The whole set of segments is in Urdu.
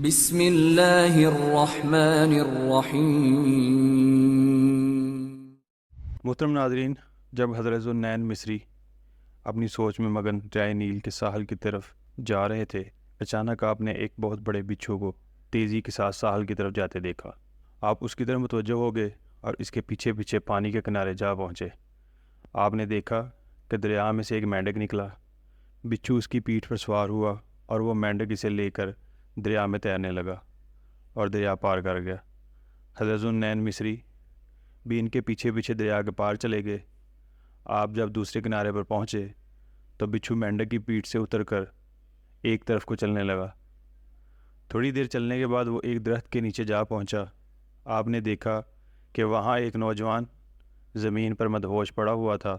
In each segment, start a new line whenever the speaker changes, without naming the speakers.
بسم اللہ الرحمن الرحیم۔
محترم ناظرین، جب حضرت ذوالنین مصری اپنی سوچ میں مگن دریائے نیل کے ساحل کی طرف جا رہے تھے، اچانک آپ نے ایک بہت بڑے بچھو کو تیزی کے ساتھ ساحل کی طرف جاتے دیکھا۔ آپ اس کی طرف متوجہ ہو گئے اور اس کے پیچھے پیچھے پانی کے کنارے جا پہنچے۔ آپ نے دیکھا کہ دریا میں سے ایک مینڈک نکلا۔ بچھو اس کی پیٹھ پر سوار ہوا اور وہ مینڈک اسے لے کر دریا میں تیرنے لگا اور دریا پار کر گیا۔ حضرت ذوالنین مصری بھی ان کے پیچھے پیچھے دریا کے پار چلے گئے۔ آپ جب دوسرے کنارے پر پہنچے تو بچھو مینڈک کی پیٹھ سے اتر کر ایک طرف کو چلنے لگا۔ تھوڑی دیر چلنے کے بعد وہ ایک درخت کے نیچے جا پہنچا۔ آپ نے دیکھا کہ وہاں ایک نوجوان زمین پر مدہوش پڑا ہوا تھا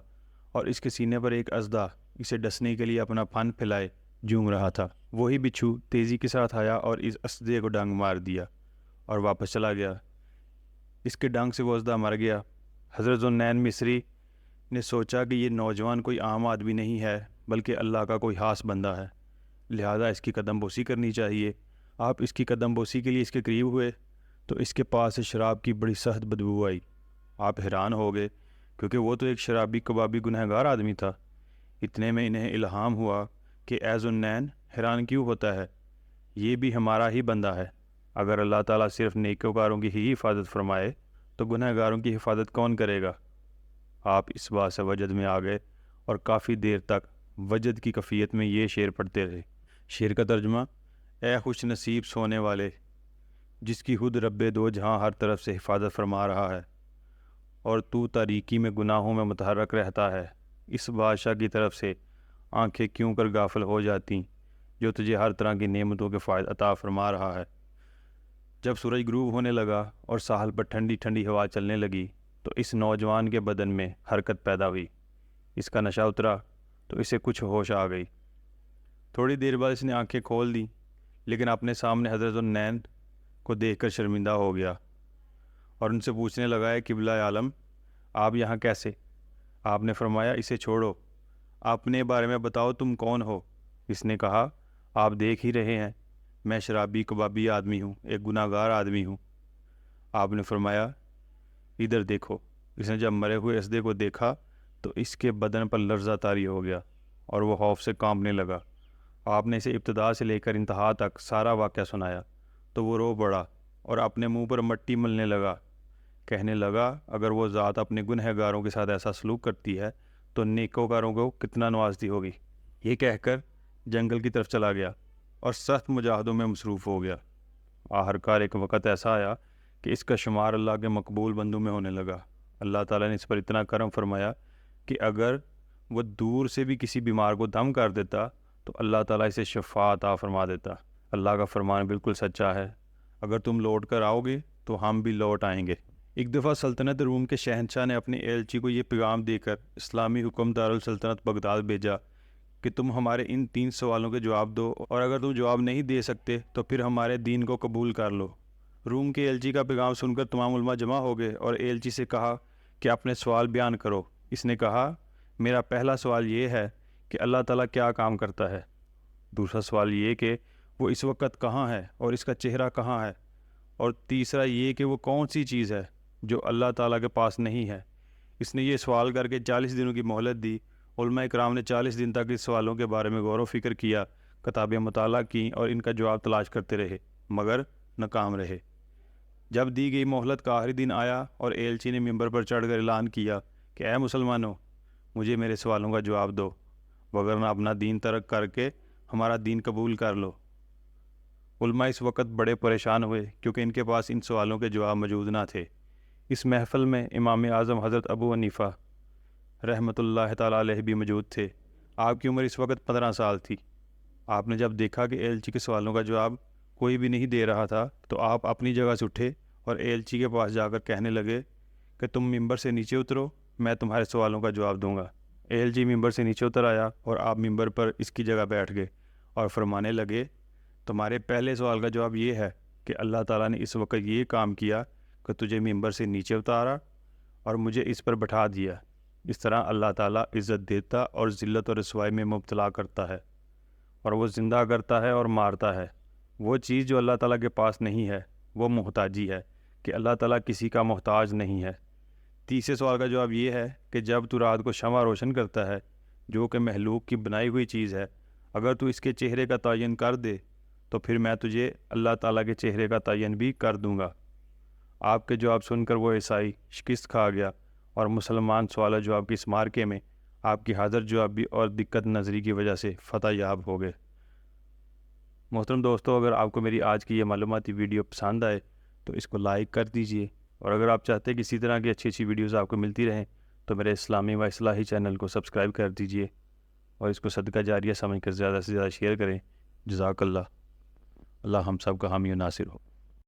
اور اس کے سینے پر ایک اژدھا اسے ڈسنے کے لیے اپنا پھن پھیلائے جھوم رہا تھا۔ وہی بچھو تیزی کے ساتھ آیا اور اس اژدھے کو ڈنگ مار دیا اور واپس چلا گیا۔ اس کے ڈنگ سے وہ اژدھا مر گیا۔ حضرت ذوالنین مصری نے سوچا کہ یہ نوجوان کوئی عام آدمی نہیں ہے بلکہ اللہ کا کوئی خاص بندہ ہے، لہذا اس کی قدم بوسی کرنی چاہیے۔ آپ اس کی قدم بوسی کے لیے اس کے قریب ہوئے تو اس کے پاس سے شراب کی بڑی سخت بدبو آئی۔ آپ حیران ہو گئے کیونکہ وہ تو ایک شرابی کبابی گنہگار آدمی تھا۔ اتنے میں انہیں الہام ہوا کہ اے ذوالنین، حیران کیوں ہوتا ہے؟ یہ بھی ہمارا ہی بندہ ہے۔ اگر اللہ تعالیٰ صرف نیکوکاروں کی ہی حفاظت فرمائے تو گنہگاروں کی حفاظت کون کرے گا؟ آپ اس بات سے وجد میں آ گئے اور کافی دیر تک وجد کی کیفیت میں یہ شعر پڑھتے رہے۔ شعر کا ترجمہ: اے خوش نصیب سونے والے، جس کی خود رب دو جہاں ہر طرف سے حفاظت فرما رہا ہے، اور تو تاریکی میں گناہوں میں متحرک رہتا ہے، اس بادشاہ کی طرف سے آنکھیں کیوں کر غافل ہو جاتی جو تجھے ہر طرح کی نعمتوں کے فائد عطا فرما رہا ہے۔ جب سورج غروب ہونے لگا اور ساحل پر ٹھنڈی ٹھنڈی ہوا چلنے لگی تو اس نوجوان کے بدن میں حرکت پیدا ہوئی۔ اس کا نشہ اترا تو اسے کچھ ہوش آ گئی۔ تھوڑی دیر بعد اس نے آنکھیں کھول دیں لیکن اپنے سامنے حضرت ذوالنین کو دیکھ کر شرمندہ ہو گیا اور ان سے پوچھنے لگا، اے قبلہ عالم، آپ یہاں کیسے؟ آپ نے فرمایا، اسے چھوڑو، اپنے بارے میں بتاؤ، تم کون ہو؟ اس نے کہا، آپ دیکھ ہی رہے ہیں، میں شرابی کبابی آدمی ہوں، ایک گناہ گار آدمی ہوں۔ آپ نے فرمایا، ادھر دیکھو۔ اس نے جب مرے ہوئے اژدھے کو دیکھا تو اس کے بدن پر لرزہ طاری ہو گیا اور وہ خوف سے کانپنے لگا۔ آپ نے اسے ابتدا سے لے کر انتہا تک سارا واقعہ سنایا تو وہ رو پڑا اور اپنے منہ پر مٹی ملنے لگا۔ کہنے لگا، اگر وہ ذات اپنے گنہگاروں کے ساتھ ایسا سلوک کرتی ہے تو نیکوکاروں کو کتنا نوازتی ہوگی۔ یہ کہہ کر جنگل کی طرف چلا گیا اور سخت مجاہدوں میں مصروف ہو گیا۔ آخرکار ایک وقت ایسا آیا کہ اس کا شمار اللہ کے مقبول بندوں میں ہونے لگا۔ اللہ تعالیٰ نے اس پر اتنا کرم فرمایا کہ اگر وہ دور سے بھی کسی بیمار کو دم کر دیتا تو اللہ تعالیٰ اسے شفا عطا فرما دیتا۔ اللہ کا فرمان بالکل سچا ہے، اگر تم لوٹ کر آؤ گے تو ہم بھی لوٹ آئیں گے۔ ایک دفعہ سلطنت روم کے شہنشاہ نے اپنے ایلچی کو یہ پیغام دے کر اسلامی حکم دارالسلطنت بغداد بھیجا کہ تم ہمارے ان 3 سوالوں کے جواب دو، اور اگر تم جواب نہیں دے سکتے تو پھر ہمارے دین کو قبول کر لو۔ روم کے ایلچی کا پیغام سن کر تمام علماء جمع ہو گئے اور ایلچی سے کہا کہ اپنے سوال بیان کرو۔ اس نے کہا، میرا پہلا سوال یہ ہے کہ اللہ تعالیٰ کیا کام کرتا ہے؟ دوسرا سوال یہ کہ وہ اس وقت کہاں ہے اور اس کا چہرہ کہاں ہے؟ اور تیسرا یہ کہ وہ کون سی چیز ہے جو اللہ تعالیٰ کے پاس نہیں ہے؟ اس نے یہ سوال کر کے 40 دنوں کی مہلت دی۔ علماء اکرام نے 40 دن تک اس سوالوں کے بارے میں غور و فکر کیا، کتابیں مطالعہ کیں اور ان کا جواب تلاش کرتے رہے مگر ناکام رہے۔ جب دی گئی مہلت کا آخری دن آیا اور ایلچی نے ممبر پر چڑھ کر اعلان کیا کہ اے مسلمانوں، مجھے میرے سوالوں کا جواب دو، وگرنہ اپنا دین ترک کر کے ہمارا دین قبول کر لو۔ علماء اس وقت بڑے پریشان ہوئے کیونکہ ان کے پاس ان سوالوں کے جواب موجود نہ تھے۔ اس محفل میں امام اعظم حضرت ابو حنیفہ رحمۃ اللہ تعالیٰ علیہ بھی موجود تھے۔ آپ کی عمر اس وقت 15 سال تھی۔ آپ نے جب دیکھا کہ ایلچی کے سوالوں کا جواب کوئی بھی نہیں دے رہا تھا تو آپ اپنی جگہ سے اٹھے اور ایلچی کے پاس جا کر کہنے لگے کہ تم ممبر سے نیچے اترو، میں تمہارے سوالوں کا جواب دوں گا۔ ایلچی ممبر سے نیچے اتر آیا اور آپ ممبر پر اس کی جگہ بیٹھ گئے اور فرمانے لگے، تمہارے پہلے سوال کا جواب یہ ہے کہ اللہ تعالیٰ نے اس وقت یہ کام کیا کہ تجھے ممبر سے نیچے اتارا اور مجھے اس پر بٹھا دیا۔ اس طرح اللہ تعالیٰ عزت دیتا اور ذلت اور رسوائی میں مبتلا کرتا ہے، اور وہ زندہ کرتا ہے اور مارتا ہے، وہ چیز جو اللہ تعالیٰ کے پاس نہیں ہے وہ محتاجی ہے، کہ اللہ تعالیٰ کسی کا محتاج نہیں ہے۔ تیسرے سوال کا جواب یہ ہے کہ جب تو رات کو شمع روشن کرتا ہے جو کہ محلوق کی بنائی ہوئی چیز ہے، اگر تو اس کے چہرے کا تعین کر دے تو پھر میں تجھے اللہ تعالیٰ کے چہرے کا تعین بھی کر دوں گا۔ آپ کے جواب سن کر وہ عیسائی شکست کھا گیا اور مسلمان سوال و جواب کی اس مارکے میں آپ کی حاضر جوابی اور دقت نظری کی وجہ سے فتح یاب ہو گئے۔ محترم دوستو، اگر آپ کو میری آج کی یہ معلوماتی ویڈیو پسند آئے تو اس کو لائک کر دیجئے، اور اگر آپ چاہتے ہیں کہ اسی طرح کی اچھی اچھی ویڈیوز آپ کو ملتی رہیں تو میرے اسلامی و اصلاحی چینل کو سبسکرائب کر دیجئے اور اس کو صدقہ جاریہ سمجھ کر زیادہ سے زیادہ شیئر کریں۔ جزاک اللہ، اللہ ہم سب کا حامی و ناصر ہو۔